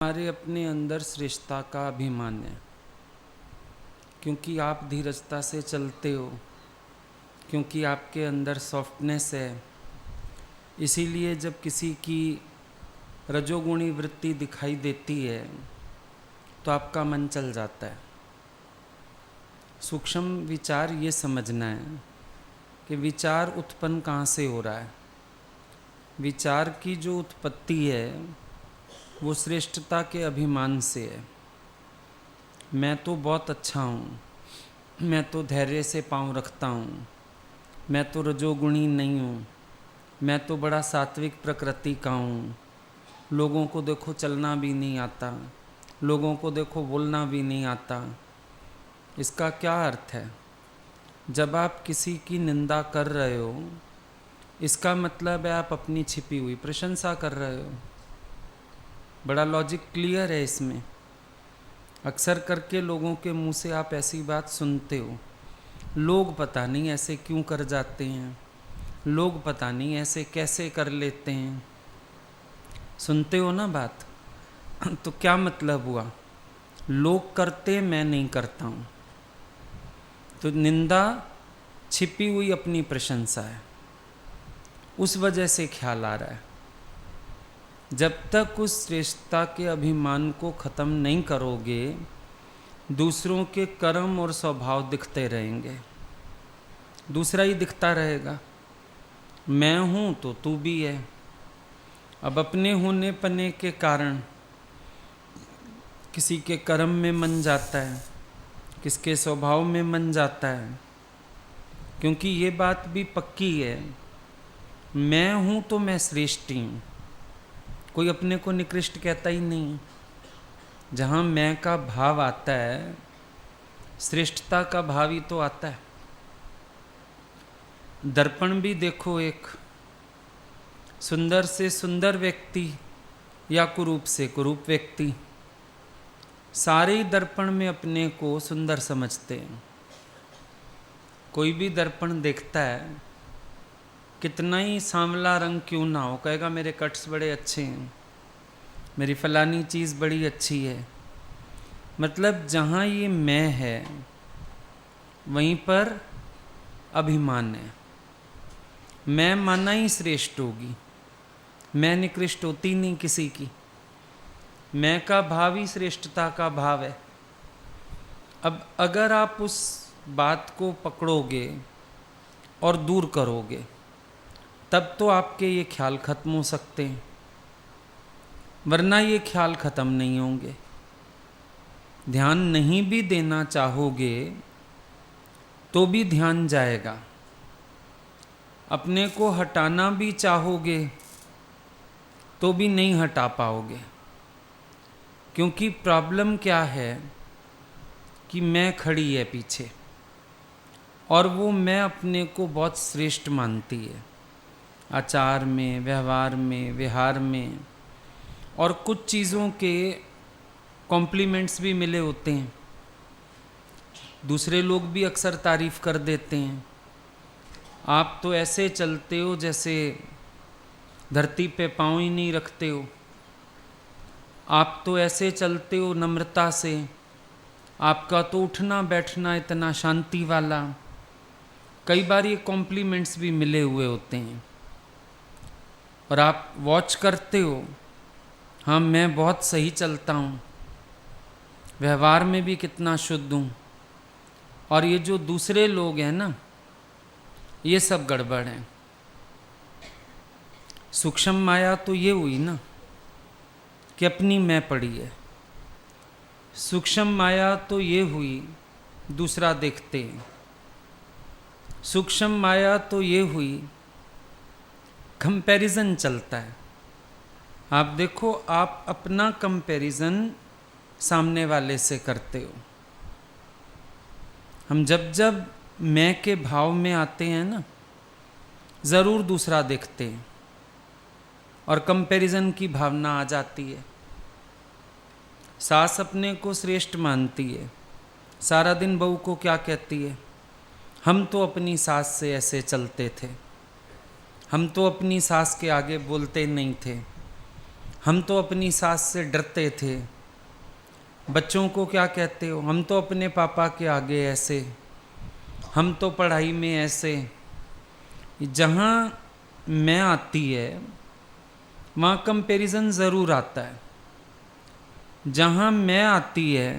हमारे अपने अंदर श्रेष्ठता का अभिमान है, क्योंकि आप धीरजता से चलते हो, क्योंकि आपके अंदर सॉफ्टनेस है। इसीलिए जब किसी की रजोगुणी वृत्ति दिखाई देती है तो आपका मन चल जाता है। सूक्ष्म विचार ये समझना है कि विचार उत्पन्न कहाँ से हो रहा है। विचार की जो उत्पत्ति है वो श्रेष्ठता के अभिमान से है। मैं तो बहुत अच्छा हूँ, मैं तो धैर्य से पाँव रखता हूँ, मैं तो रजोगुणी नहीं हूँ, मैं तो बड़ा सात्विक प्रकृति का हूँ। लोगों को देखो चलना भी नहीं आता, लोगों को देखो बोलना भी नहीं आता। इसका क्या अर्थ है? जब आप किसी की निंदा कर रहे हो, इसका मतलब है आप अपनी छिपी हुई प्रशंसा कर रहे हो। बड़ा लॉजिक क्लियर है इसमें। अक्सर करके लोगों के मुंह से आप ऐसी बात सुनते हो, लोग पता नहीं ऐसे क्यों कर जाते हैं, लोग पता नहीं ऐसे कैसे कर लेते हैं। सुनते हो ना बात? तो क्या मतलब हुआ? लोग करते, मैं नहीं करता हूँ। तो निंदा छिपी हुई अपनी प्रशंसा है, उस वजह से ख्याल आ रहा है। जब तक उस श्रेष्ठता के अभिमान को ख़त्म नहीं करोगे, दूसरों के कर्म और स्वभाव दिखते रहेंगे, दूसरा ही दिखता रहेगा। मैं हूँ तो तू भी है। अब अपने होने पने के कारण किसी के कर्म में मन जाता है, किसके स्वभाव में मन जाता है, क्योंकि ये बात भी पक्की है, मैं हूँ तो मैं श्रेष्ठ हूँ। कोई अपने को निकृष्ट कहता ही नहीं। जहाँ मैं का भाव आता है, श्रेष्ठता का भाव ही तो आता है। दर्पण भी देखो, एक सुंदर से सुंदर व्यक्ति या कुरूप से कुरूप व्यक्ति, सारे ही दर्पण में अपने को सुंदर समझते हैं। कोई भी दर्पण देखता है, कितना ही सांवला रंग क्यों ना हो, कहेगा मेरे कट्स बड़े अच्छे हैं, मेरी फलानी चीज़ बड़ी अच्छी है। मतलब जहाँ ये मैं है वहीं पर अभिमान है। मैं माना ही श्रेष्ठ होगी, मैं निकृष्ट होती नहीं किसी की। मैं का भाव ही श्रेष्ठता का भाव है। अब अगर आप उस बात को पकड़ोगे और दूर करोगे, तब तो आपके ये ख्याल खत्म हो सकते हैं, वरना ये ख्याल खत्म नहीं होंगे। ध्यान नहीं भी देना चाहोगे तो भी ध्यान जाएगा। अपने को हटाना भी चाहोगे तो भी नहीं हटा पाओगे, क्योंकि प्रॉब्लम क्या है कि मैं खड़ी है पीछे, और वो मैं अपने को बहुत श्रेष्ठ मानती है, आचार में, व्यवहार में, विहार में, और कुछ चीज़ों के कॉम्प्लीमेंट्स भी मिले होते हैं। दूसरे लोग भी अक्सर तारीफ कर देते हैं, आप तो ऐसे चलते हो जैसे धरती पे पाँव ही नहीं रखते हो, आप तो ऐसे चलते हो नम्रता से, आपका तो उठना बैठना इतना शांति वाला। कई बार ये कॉम्प्लीमेंट्स भी मिले हुए होते हैं, और आप वॉच करते हो, हाँ मैं बहुत सही चलता हूँ, व्यवहार में भी कितना शुद्ध हूँ, और ये जो दूसरे लोग हैं ना, ये सब गड़बड़ हैं। सूक्ष्म माया तो ये हुई ना कि अपनी मैं पड़ी है। सूक्ष्म माया तो ये हुई दूसरा देखते हैं। सूक्ष्म माया तो ये हुई कंपैरिजन चलता है। आप देखो, आप अपना कंपैरिजन सामने वाले से करते हो। हम जब जब मैं के भाव में आते हैं ना, ज़रूर दूसरा देखते हैं और कंपैरिजन की भावना आ जाती है। सास अपने को श्रेष्ठ मानती है, सारा दिन बहू को क्या कहती है, हम तो अपनी सास से ऐसे चलते थे, हम तो अपनी सास के आगे बोलते नहीं थे, हम तो अपनी सास से डरते थे, बच्चों को क्या कहते हो, हम तो अपने पापा के आगे ऐसे, हम तो पढ़ाई में ऐसे। जहाँ मैं आती है वहाँ कंपैरिजन ज़रूर आता है। जहाँ मैं आती है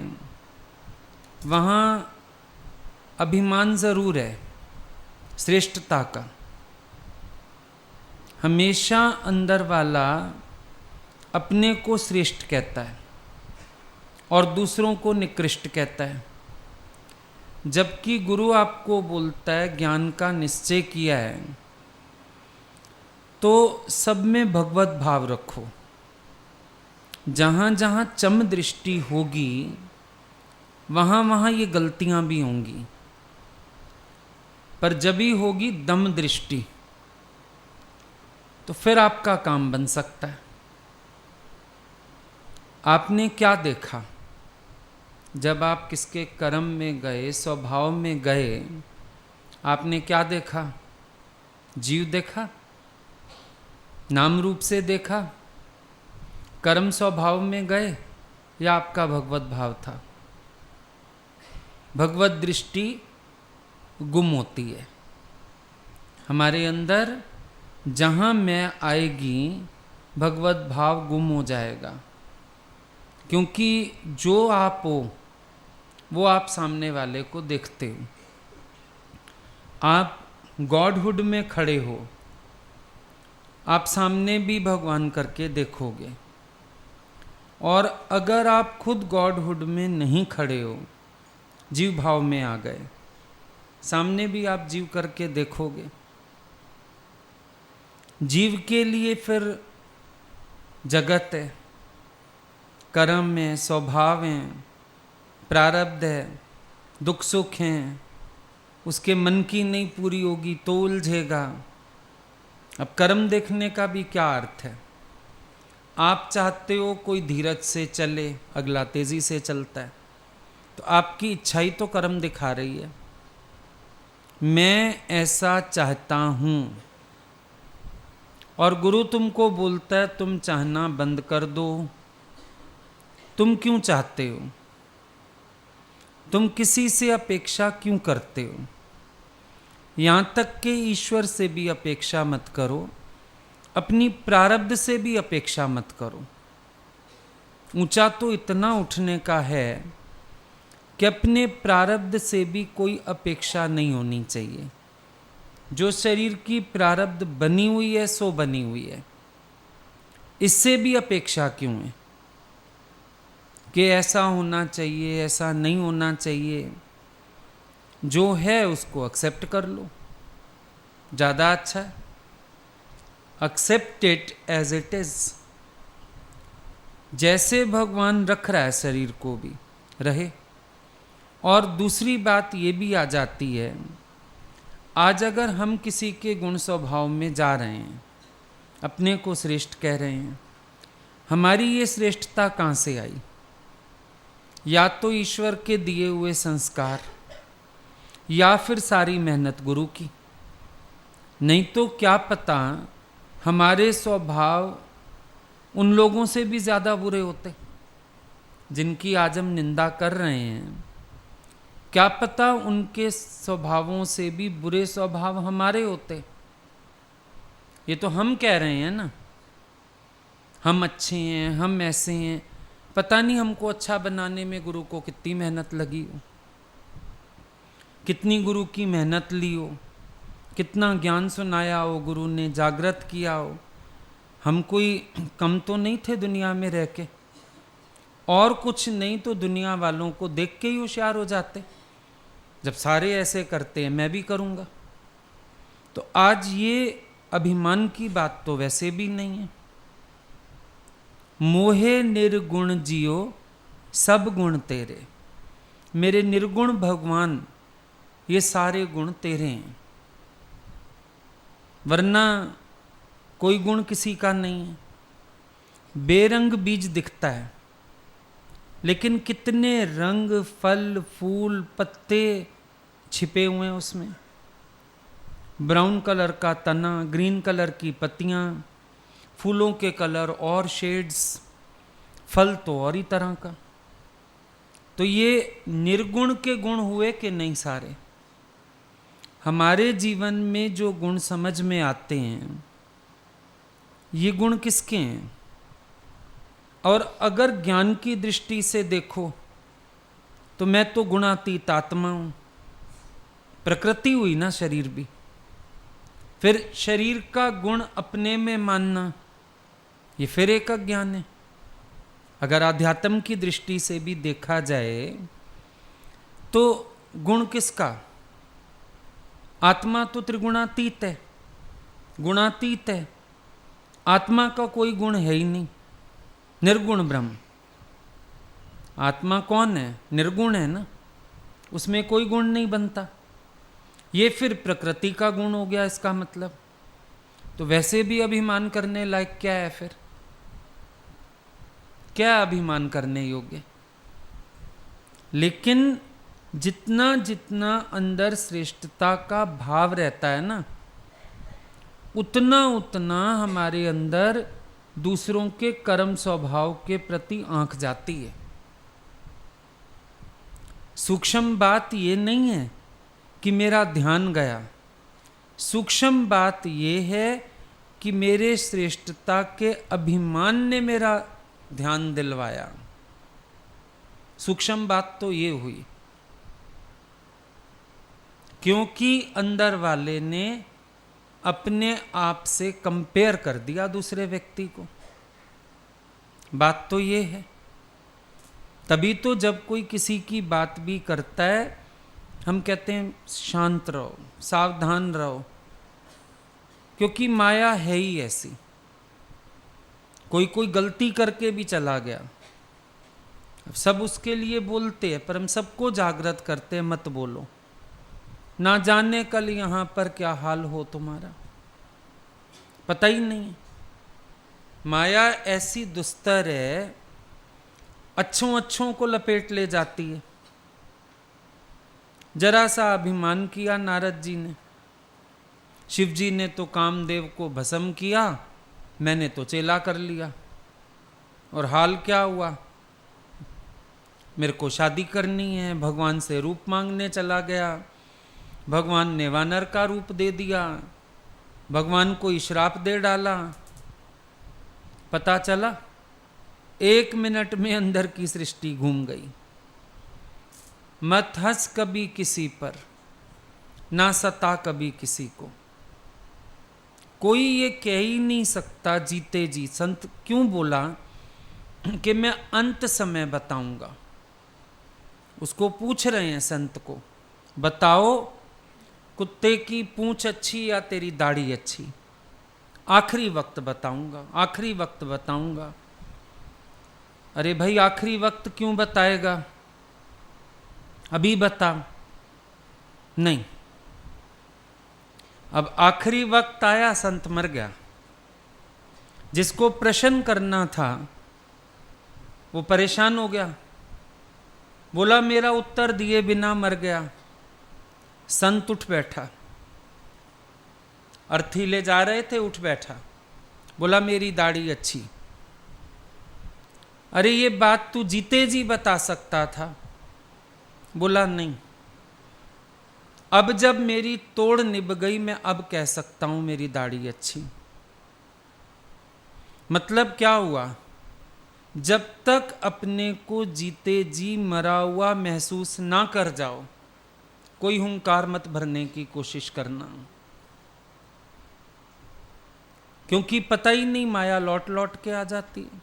वहाँ अभिमान ज़रूर है श्रेष्ठता का। हमेशा अंदर वाला अपने को श्रेष्ठ कहता है और दूसरों को निकृष्ट कहता है। जबकि गुरु आपको बोलता है ज्ञान का निश्चय किया है तो सब में भगवत भाव रखो। जहाँ जहाँ चम दृष्टि होगी वहाँ वहाँ ये गलतियाँ भी होंगी, पर जब ही होगी दम दृष्टि तो फिर आपका काम बन सकता है। आपने क्या देखा जब आप किसके कर्म में गए, स्वभाव में गए, आपने क्या देखा? जीव देखा, नाम रूप से देखा, कर्म स्वभाव में गए, या आपका भगवत भाव था? भगवत दृष्टि गुम होती है हमारे अंदर। जहाँ मैं आएगी भगवत भाव गुम हो जाएगा, क्योंकि जो आप हो वो आप सामने वाले को देखते हो। आप गॉडहुड में खड़े हो, आप सामने भी भगवान करके देखोगे। और अगर आप खुद गॉडहुड में नहीं खड़े हो, जीव भाव में आ गए, सामने भी आप जीव करके देखोगे। जीव के लिए फिर जगत है, कर्म है, स्वभाव है, प्रारब्ध है, दुख सुख हैं। उसके मन की नहीं पूरी होगी तो उलझेगा। अब कर्म देखने का भी क्या अर्थ है? आप चाहते हो कोई धीरज से चले, अगला तेजी से चलता है, तो आपकी इच्छा ही तो कर्म दिखा रही है। मैं ऐसा चाहता हूँ, और गुरु तुमको बोलता है तुम चाहना बंद कर दो। तुम क्यों चाहते हो? तुम किसी से अपेक्षा क्यों करते हो? यहाँ तक कि ईश्वर से भी अपेक्षा मत करो, अपनी प्रारब्ध से भी अपेक्षा मत करो। ऊंचा तो इतना उठने का है कि अपने प्रारब्ध से भी कोई अपेक्षा नहीं होनी चाहिए। जो शरीर की प्रारब्ध बनी हुई है सो बनी हुई है, इससे भी अपेक्षा क्यों है कि ऐसा होना चाहिए, ऐसा नहीं होना चाहिए? जो है उसको एक्सेप्ट कर लो, ज़्यादा अच्छा है। Accept it as it is. जैसे भगवान रख रहा है शरीर को भी रहे। और दूसरी बात ये भी आ जाती है, आज अगर हम किसी के गुण स्वभाव में जा रहे हैं, अपने को श्रेष्ठ कह रहे हैं, हमारी ये श्रेष्ठता कहाँ से आई? या तो ईश्वर के दिए हुए संस्कार, या फिर सारी मेहनत गुरु की। नहीं तो क्या पता हमारे स्वभाव उन लोगों से भी ज़्यादा बुरे होते जिनकी आज हम निंदा कर रहे हैं। क्या पता उनके स्वभावों से भी बुरे स्वभाव हमारे होते। ये तो हम कह रहे हैं ना, हम अच्छे हैं, हम ऐसे हैं। पता नहीं हमको अच्छा बनाने में गुरु को कितनी मेहनत लगी हो, कितनी गुरु की मेहनत ली हो, कितना ज्ञान सुनाया हो, गुरु ने जागृत किया हो। हम कोई कम तो नहीं थे दुनिया में रह के, और कुछ नहीं तो दुनिया वालों को देख के ही होशियार हो जाते। जब सारे ऐसे करते हैं मैं भी करूँगा। तो आज ये अभिमान की बात तो वैसे भी नहीं है। मोहे निर्गुण जियो सब गुण तेरे। मेरे निर्गुण भगवान, ये सारे गुण तेरे हैं, वरना कोई गुण किसी का नहीं है। बेरंग बीज दिखता है, लेकिन कितने रंग, फल, फूल, पत्ते छिपे हुए हैं उसमें। ब्राउन कलर का तना, ग्रीन कलर की पत्तियाँ, फूलों के कलर और शेड्स, फल तो और ही तरह का। तो ये निर्गुण के गुण हुए कि नहीं सारे? हमारे जीवन में जो गुण समझ में आते हैं, ये गुण किसके हैं? और अगर ज्ञान की दृष्टि से देखो तो मैं तो गुणातीत आत्मा हूं। प्रकृति हुई ना शरीर भी, फिर शरीर का गुण अपने में मानना, ये फिर एक अज्ञान है। अगर आध्यात्म की दृष्टि से भी देखा जाए तो गुण किसका? आत्मा तो त्रिगुणातीत है, गुणातीत है। आत्मा का कोई गुण है ही नहीं, निर्गुण ब्रह्म। आत्मा कौन है? निर्गुण है ना, उसमें कोई गुण नहीं बनता। ये फिर प्रकृति का गुण हो गया इसका मतलब। तो वैसे भी अभिमान करने लायक क्या है फिर? क्या अभिमान करने योग्य? लेकिन जितना जितना अंदर श्रेष्ठता का भाव रहता है ना, उतना उतना हमारे अंदर दूसरों के कर्म स्वभाव के प्रति आंख जाती है। सूक्ष्म बात ये नहीं है कि मेरा ध्यान गया, सूक्ष्म बात ये है कि मेरे श्रेष्ठता के अभिमान ने मेरा ध्यान दिलवाया। सूक्ष्म बात तो ये हुई, क्योंकि अंदर वाले ने अपने आप से कंपेयर कर दिया दूसरे व्यक्ति को। बात तो ये है। तभी तो जब कोई किसी की बात भी करता है, हम कहते हैं शांत रहो, सावधान रहो, क्योंकि माया है ही ऐसी। कोई कोई गलती करके भी चला गया, अब सब उसके लिए बोलते हैं, पर हम सबको जागृत करते हैं, मत बोलो, ना जाने कल यहां पर क्या हाल हो तुम्हारा, पता ही नहीं। माया ऐसी दुस्तर है, अच्छों अच्छों को लपेट ले जाती है। जरा सा अभिमान किया नारद जी ने, शिव जी ने तो कामदेव को भस्म किया, मैंने तो चेला कर लिया। और हाल क्या हुआ? मेरे को शादी करनी है, भगवान से रूप मांगने चला गया, भगवान ने वानर का रूप दे दिया, भगवान को श्राप दे डाला। पता चला 1 मिनट में अंदर की सृष्टि घूम गई। मत हंस कभी किसी पर, ना सता कभी किसी को। कोई ये कह ही नहीं सकता जीते जी। संत क्यों बोला कि मैं अंत समय बताऊंगा? उसको पूछ रहे हैं संत को, बताओ कुत्ते की पूंछ अच्छी या तेरी दाढ़ी अच्छी? आखिरी वक्त बताऊंगा, आखिरी वक्त बताऊंगा। अरे भाई, आखिरी वक्त क्यों बताएगा? अभी बता। नहीं, अब आखिरी वक्त आया, संत मर गया। जिसको प्रश्न करना था वो परेशान हो गया, बोला मेरा उत्तर दिए बिना मर गया। संत उठ बैठा, अर्थी ले जा रहे थे, उठ बैठा, बोला मेरी दाढ़ी अच्छी। अरे ये बात तू जीते जी बता सकता था। बोला नहीं, अब जब मेरी तोड़ निभ गई, मैं अब कह सकता हूं मेरी दाढ़ी अच्छी। मतलब क्या हुआ? जब तक अपने को जीते जी मरा हुआ महसूस ना कर जाओ, कोई हुंकार मत भरने की कोशिश करना, क्योंकि पता ही नहीं, माया लौट लौट के आ जाती है।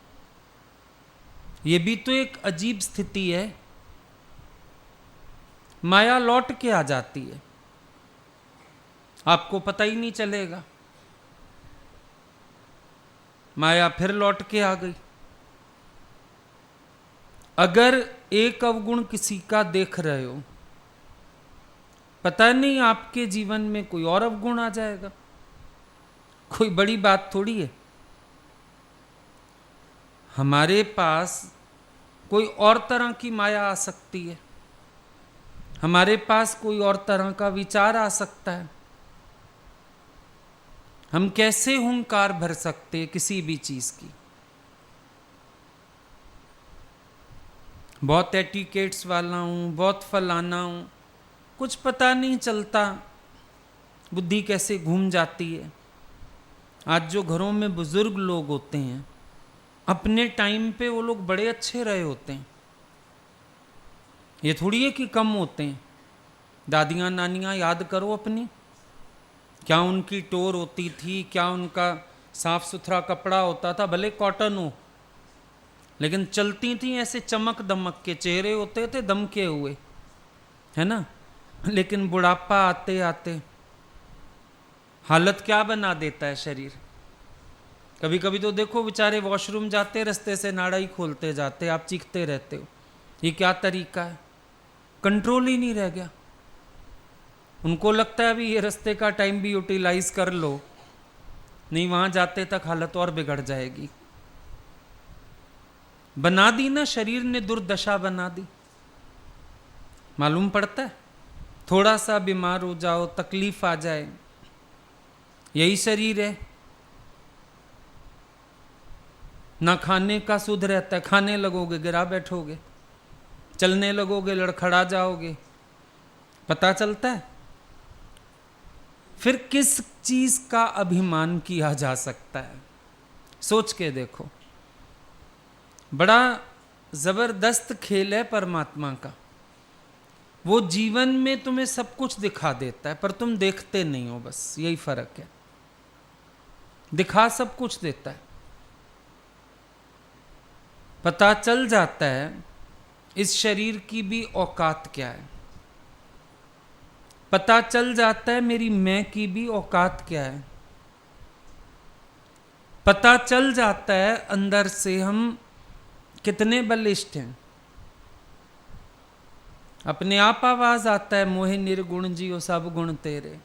ये भी तो एक अजीब स्थिति है, माया लौट के आ जाती है, आपको पता ही नहीं चलेगा। माया फिर लौट के आ गई। अगर एक अवगुण किसी का देख रहे हो, पता नहीं आपके जीवन में कोई और अवगुण आ जाएगा। कोई बड़ी बात थोड़ी है। हमारे पास कोई और तरह की माया आ सकती है, हमारे पास कोई और तरह का विचार आ सकता है। हम कैसे हुंकार भर सकते किसी भी चीज की। बहुत एटिकेट्स वाला हूं, बहुत फलाना हूं, कुछ पता नहीं चलता बुद्धि कैसे घूम जाती है। आज जो घरों में बुजुर्ग लोग होते हैं, अपने टाइम पे वो लोग बड़े अच्छे रहे होते हैं। ये थोड़ी है कि कम होते हैं। दादियाँ नानियाँ याद करो अपनी, क्या उनकी टोर होती थी, क्या उनका साफ सुथरा कपड़ा होता था, भले कॉटन हो, लेकिन चलती थी ऐसे चमक दमक के, चेहरे होते थे दमके हुए, है ना। लेकिन बुढ़ापा आते आते हालत क्या बना देता है शरीर। कभी कभी तो देखो बेचारे वॉशरूम जाते रास्ते से नाड़ा ही खोलते जाते, आप चीखते रहते हो। ये क्या तरीका है, कंट्रोल ही नहीं रह गया। उनको लगता है अभी ये रास्ते का टाइम भी यूटिलाइज कर लो, नहीं वहां जाते तक हालत और बिगड़ जाएगी। बना दी ना शरीर ने, दुर्दशा बना दी। मालूम पड़ता है, थोड़ा सा बीमार हो जाओ, तकलीफ आ जाए, यही शरीर है। ना खाने का सुध रहता है, खाने लगोगे गिरा बैठोगे, चलने लगोगे लड़खड़ा जाओगे, पता चलता है। फिर किस चीज का अभिमान किया जा सकता है, सोच के देखो। बड़ा जबरदस्त खेल है परमात्मा का। वो जीवन में तुम्हें सब कुछ दिखा देता है, पर तुम देखते नहीं हो, बस यही फर्क है। दिखा सब कुछ देता है, पता चल जाता है इस शरीर की भी औकात क्या है, पता चल जाता है मेरी मैं की भी औकात क्या है, पता चल जाता है अंदर से हम कितने बलिष्ठ हैं। अपने आप आवाज आता है, मोहे निर्गुण जियो सब गुण तेरे,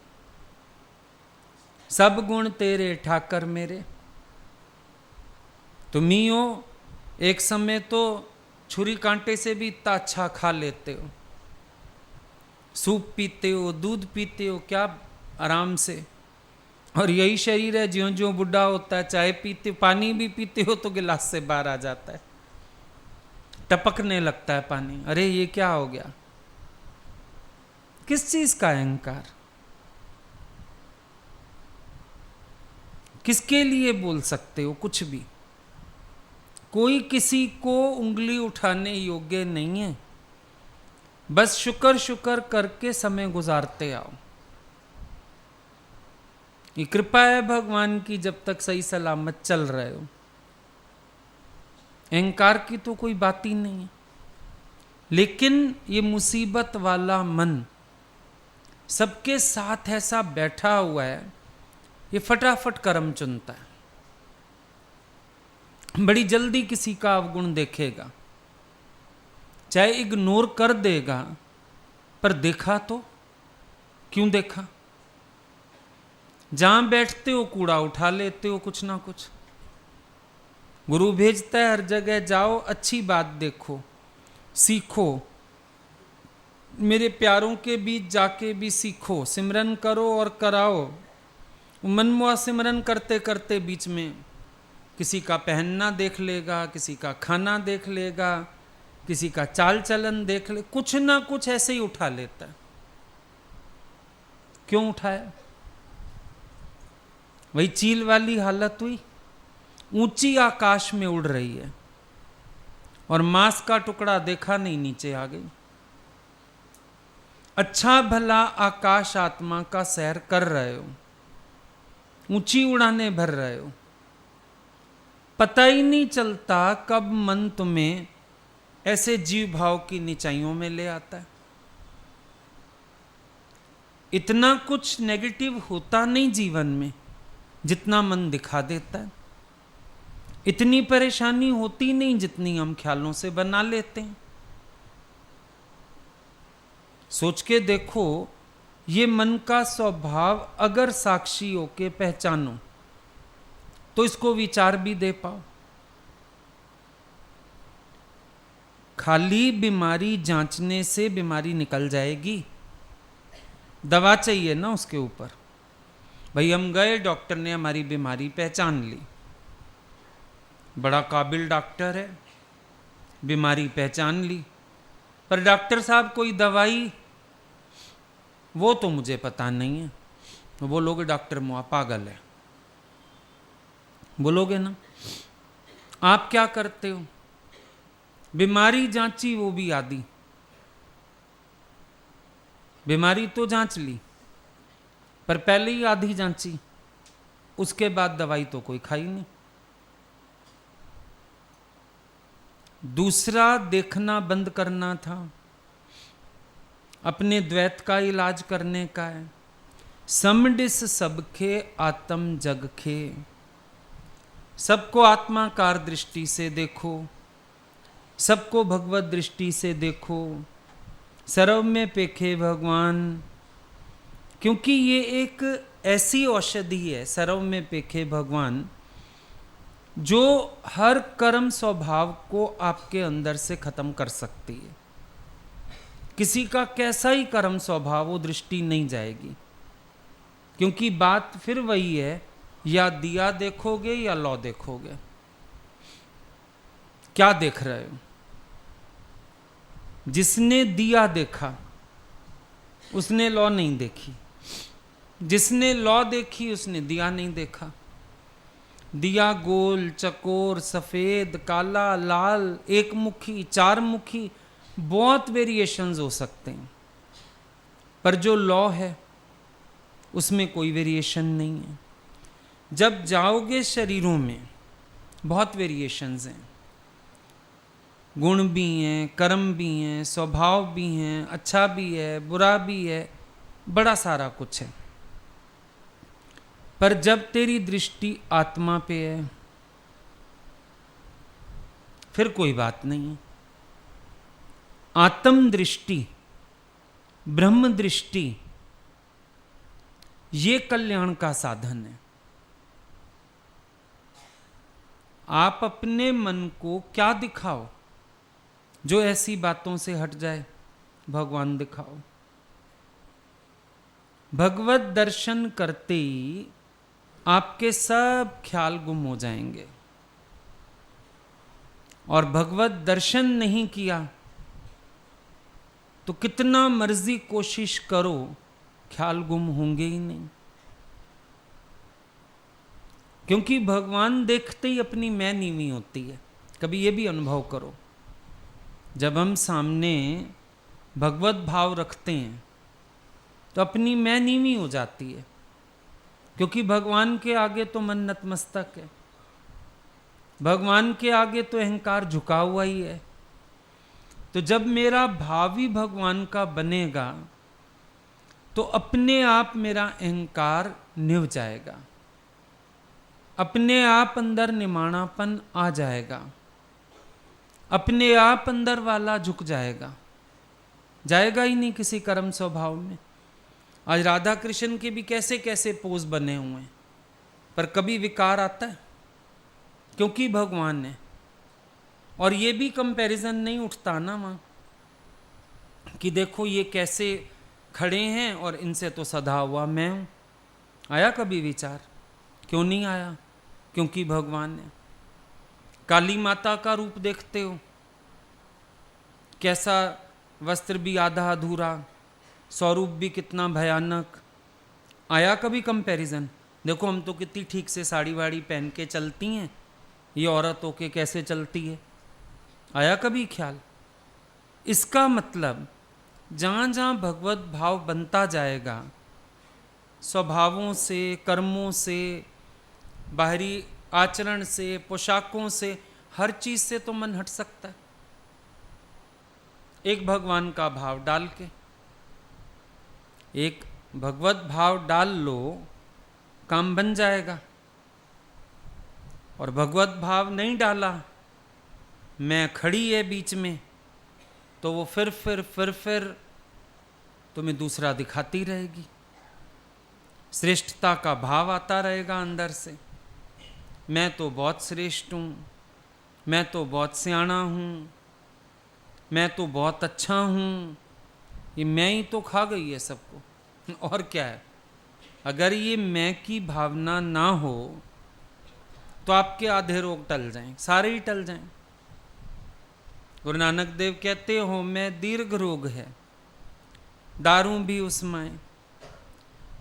सब गुण तेरे ठाकर मेरे। तुम ही हो, एक समय तो छुरी कांटे से भी इतना अच्छा खा लेते हो, सूप पीते हो, दूध पीते हो, क्या आराम से। और यही शरीर है ज्यों ज्यों बुढ़ा होता है, चाय पीते, पानी भी पीते हो तो गिलास से बाहर आ जाता है, टपकने लगता है पानी। अरे ये क्या हो गया, किस चीज का अहंकार, किसके लिए बोल सकते हो कुछ भी। कोई किसी को उंगली उठाने योग्य नहीं है, बस शुक्र शुक्र करके समय गुजारते आओ। ये कृपा है भगवान की, जब तक सही सलामत चल रहे हो। अहंकार की तो कोई बात ही नहीं है। लेकिन ये मुसीबत वाला मन सबके साथ ऐसा बैठा हुआ है, ये फटाफट कर्म चुनता है, बड़ी जल्दी किसी का अवगुण देखेगा, चाहे इग्नोर कर देगा, पर देखा तो क्यों देखा। जहां बैठते हो कूड़ा उठा लेते हो कुछ ना कुछ। गुरु भेजता है हर जगह जाओ, अच्छी बात देखो, सीखो, मेरे प्यारों के बीच जाके भी सीखो, सिमरन करो और कराओ। मनमुआ सिमरन करते करते बीच में किसी का पहनना देख लेगा, किसी का खाना देख लेगा, किसी का चाल चलन देख ले, कुछ ना कुछ ऐसे ही उठा लेता है। क्यों उठाया, वही चील वाली हालत हुई, ऊंची आकाश में उड़ रही है और मांस का टुकड़ा देखा नहीं, नीचे आ गई। अच्छा भला आकाश आत्मा का सैर कर रहे हो, ऊंची उड़ाने भर रहे हो, पता ही नहीं चलता कब मन तुम्हें ऐसे जीव भाव की निचाइयों में ले आता है। इतना कुछ नेगेटिव होता नहीं जीवन में जितना मन दिखा देता है, इतनी परेशानी होती नहीं जितनी हम ख्यालों से बना लेते हैं। सोच के देखो, ये मन का स्वभाव अगर साक्षी होके पहचानो तो इसको विचार भी दे पाओ। खाली बीमारी जांचने से बीमारी निकल जाएगी, दवा चाहिए ना उसके ऊपर। भाई हम गए, डॉक्टर ने हमारी बीमारी पहचान ली, बड़ा काबिल डॉक्टर है, बीमारी पहचान ली, पर डॉक्टर साहब कोई दवाई, वो तो मुझे पता नहीं है। तो बोलोगे डॉक्टर मुआ पागल है, बोलोगे ना। आप क्या करते हो? बीमारी जांची, वो भी आधी, बीमारी तो जांच ली पर पहले ही आधी जांची, उसके बाद दवाई तो कोई खाई नहीं। दूसरा देखना बंद करना था, अपने द्वैत का इलाज करने का है। समडिस सबखे आत्म जग खे, सबको आत्माकार दृष्टि से देखो, सबको भगवत दृष्टि से देखो, सर्व में पेखे भगवान। क्योंकि ये एक ऐसी औषधि है, सर्व में पेखे भगवान, जो हर कर्म स्वभाव को आपके अंदर से खत्म कर सकती है। किसी का कैसा ही कर्म स्वभाव, वो दृष्टि नहीं जाएगी। क्योंकि बात फिर वही है, या दिया देखोगे या लौ देखोगे। क्या देख रहे हो? जिसने दिया देखा उसने लौ नहीं देखी, जिसने लौ देखी उसने दिया नहीं देखा। दिया गोल, चकोर, सफेद, काला, लाल, एक मुखी, चार मुखी, बहुत वेरिएशंस हो सकते हैं, पर जो लौ है उसमें कोई वेरिएशन नहीं है। जब जाओगे शरीरों में बहुत वेरिएशंस हैं, गुण भी हैं, कर्म भी हैं, स्वभाव भी हैं, अच्छा भी है, बुरा भी है, बड़ा सारा कुछ है। पर जब तेरी दृष्टि आत्मा पे है फिर कोई बात नहीं है। आत्म दृष्टि, ब्रह्म दृष्टि, ये कल्याण का साधन है। आप अपने मन को क्या दिखाओ जो ऐसी बातों से हट जाए? भगवान दिखाओ। भगवत दर्शन करते ही आपके सब ख्याल गुम हो जाएंगे, और भगवत दर्शन नहीं किया तो कितना मर्जी कोशिश करो, ख्याल गुम होंगे ही नहीं। क्योंकि भगवान देखते ही अपनी मैं नीवी होती है। कभी ये भी अनुभव करो, जब हम सामने भगवत भाव रखते हैं तो अपनी मैं नीवी हो जाती है। क्योंकि भगवान के आगे तो मन नतमस्तक है, भगवान के आगे तो अहंकार झुका हुआ ही है। तो जब मेरा भाव ही भगवान का बनेगा तो अपने आप मेरा अहंकार निभ जाएगा, अपने आप अंदर निमाणापन आ जाएगा, अपने आप अंदर वाला झुक जाएगा, जाएगा ही नहीं किसी कर्म स्वभाव में। आज राधा कृष्ण के भी कैसे कैसे पोज बने हुए हैं, पर कभी विकार आता है? क्योंकि भगवान है। और ये भी कंपैरिजन नहीं उठता ना वहाँ कि देखो ये कैसे खड़े हैं और इनसे तो सधा हुआ मैं हूँ। आया कभी विचार? क्यों नहीं आया? क्योंकि भगवान है। काली माता का रूप देखते हो, कैसा वस्त्र भी आधा अधूरा, स्वरूप भी कितना भयानक। आया कभी कंपैरिजन? देखो हम तो कितनी ठीक से साड़ी वाड़ी पहन के चलती हैं, ये औरत होके कैसे चलती है। आया कभी ख्याल? इसका मतलब जहाँ जहाँ भगवत भाव बनता जाएगा, स्वभावों से, कर्मों से, बाहरी आचरण से, पोशाकों से, हर चीज से तो मन हट सकता है। एक भगवान का भाव डाल के, एक भगवत भाव डाल लो, काम बन जाएगा। और भगवत भाव नहीं डाला, मैं खड़ी है बीच में, तो वो फिर तुम्हें दूसरा दिखाती रहेगी। श्रेष्ठता का भाव आता रहेगा अंदर से, मैं तो बहुत श्रेष्ठ हूँ, मैं तो बहुत सियाना हूँ, मैं तो बहुत अच्छा हूँ। ये मैं ही तो खा गई है सबको, और क्या है? अगर ये मैं की भावना ना हो तो आपके आधे रोग टल जाएं, सारे ही टल जाएं। गुरु नानक देव कहते हो मैं दीर्घ रोग है, दारू भी उसमाए,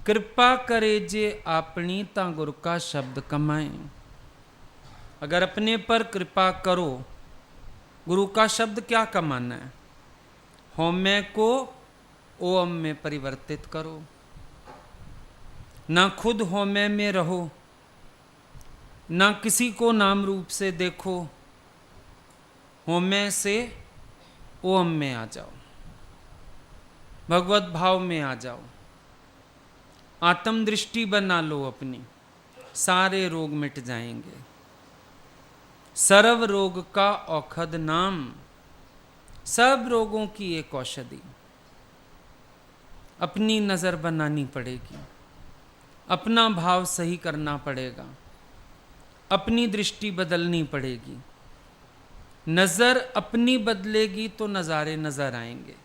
कृपा करे जे आपनी ता गुरु का शब्द कमाए। अगर अपने पर कृपा करो, गुरु का शब्द क्या कमाना है? होमे को ओम में परिवर्तित करो, ना खुद होमे में रहो, ना किसी को नाम रूप से देखो, होमे से ओम में आ जाओ, भगवत भाव में आ जाओ, आत्म दृष्टि बना लो अपनी, सारे रोग मिट जाएंगे। सर्व रोग का औषध नाम, सब रोगों की एक औषधि। अपनी नजर बनानी पड़ेगी, अपना भाव सही करना पड़ेगा, अपनी दृष्टि बदलनी पड़ेगी। नजर अपनी बदलेगी तो नजारे नजर आएंगे,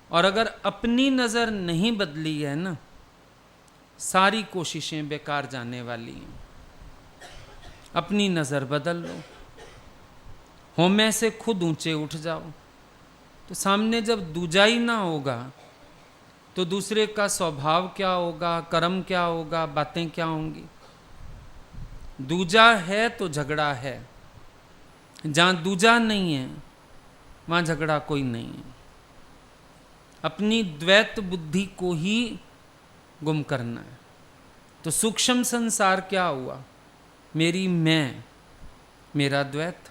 और अगर अपनी नजर नहीं बदली है ना, सारी कोशिशें बेकार जाने वाली हैं। अपनी नजर बदल लो, होमे से खुद ऊंचे उठ जाओ, तो सामने जब दूजा ही ना होगा तो दूसरे का स्वभाव क्या होगा, कर्म क्या होगा, बातें क्या होंगी। दूजा है तो झगड़ा है, जहां दूजा नहीं है वहां झगड़ा कोई नहीं है। अपनी द्वैत बुद्धि को ही गुम करना है। तो सूक्ष्म संसार क्या हुआ? मेरी मैं, मेरा द्वैत,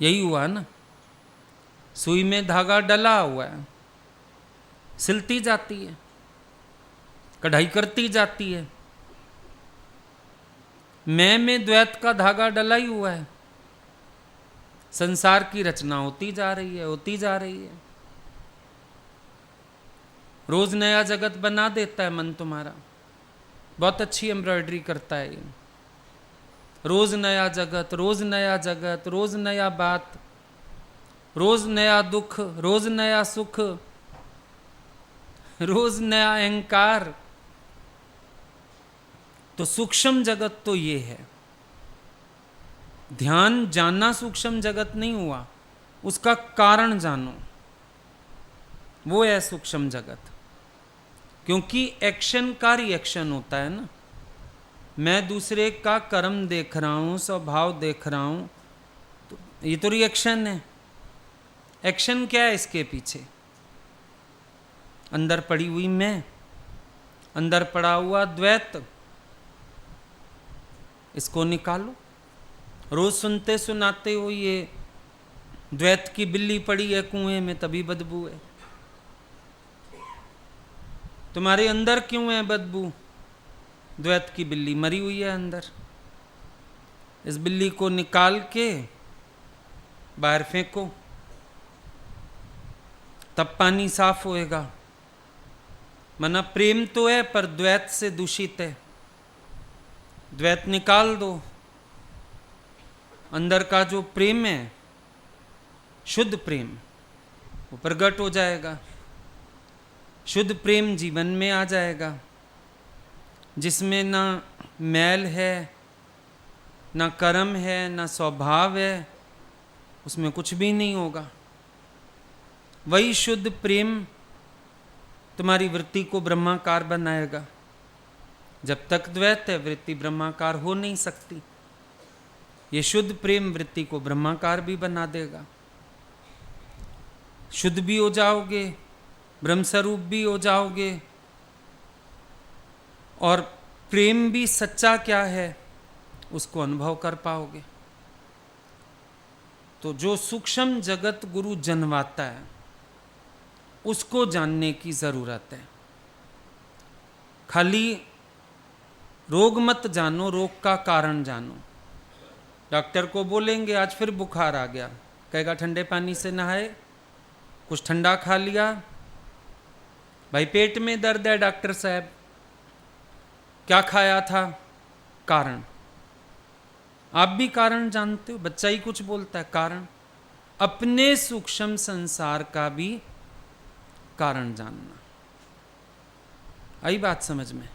यही हुआ ना। सुई में धागा डला हुआ है, सिलती जाती है, कढ़ाई करती जाती है। मैं में द्वैत का धागा डला ही हुआ है, संसार की रचना होती जा रही है, होती जा रही है। रोज नया जगत बना देता है मन तुम्हारा, बहुत अच्छी एम्ब्रॉयडरी करता है ये। रोज नया जगत, रोज नया जगत, रोज नया बात, रोज नया दुख, रोज नया सुख, रोज नया अहंकार। तो सूक्ष्म जगत तो ये है। ध्यान जानना सूक्ष्म जगत नहीं हुआ, उसका कारण जानो, वो है सूक्ष्म जगत। क्योंकि एक्शन का रिएक्शन होता है ना। मैं दूसरे का कर्म देख रहा हूं, स्वभाव देख रहा हूं, तो ये तो रिएक्शन है। एक्शन क्या है इसके पीछे? अंदर पड़ी हुई मैं, अंदर पड़ा हुआ द्वैत, इसको निकालो। रोज सुनते सुनाते हो ये द्वैत की बिल्ली पड़ी है कुएं में तभी बदबू है। तुम्हारे अंदर क्यों है बदबू? द्वैत की बिल्ली मरी हुई है अंदर। इस बिल्ली को निकाल के बाहर फेंको, तब पानी साफ होएगा। मना प्रेम तो है पर द्वैत से दूषित है, द्वैत निकाल दो। अंदर का जो प्रेम है, शुद्ध प्रेम, वो प्रकट हो जाएगा। शुद्ध प्रेम जीवन में आ जाएगा, जिसमें ना मैल है, ना कर्म है, ना स्वभाव है, उसमें कुछ भी नहीं होगा। वही शुद्ध प्रेम तुम्हारी वृत्ति को ब्रह्माकार बनाएगा। जब तक द्वैत है, वृत्ति ब्रह्माकार हो नहीं सकती। ये शुद्ध प्रेम वृत्ति को ब्रह्माकार भी बना देगा। शुद्ध भी हो जाओगे, ब्रह्मस्वरूप भी हो जाओगे, और प्रेम भी सच्चा क्या है उसको अनुभव कर पाओगे। तो जो सूक्ष्म जगत गुरु जनवाता है, उसको जानने की जरूरत है। खाली रोग मत जानो, रोग का कारण जानो। डॉक्टर को बोलेंगे आज फिर बुखार आ गया, कहेगा ठंडे पानी से नहाए, कुछ ठंडा खा लिया। भाई पेट में दर्द है डॉक्टर साहब, क्या खाया था? कारण। आप भी कारण जानते हो, बच्चा ही कुछ बोलता है कारण। अपने सूक्ष्म संसार का भी कारण जानना। आई बात समझ में?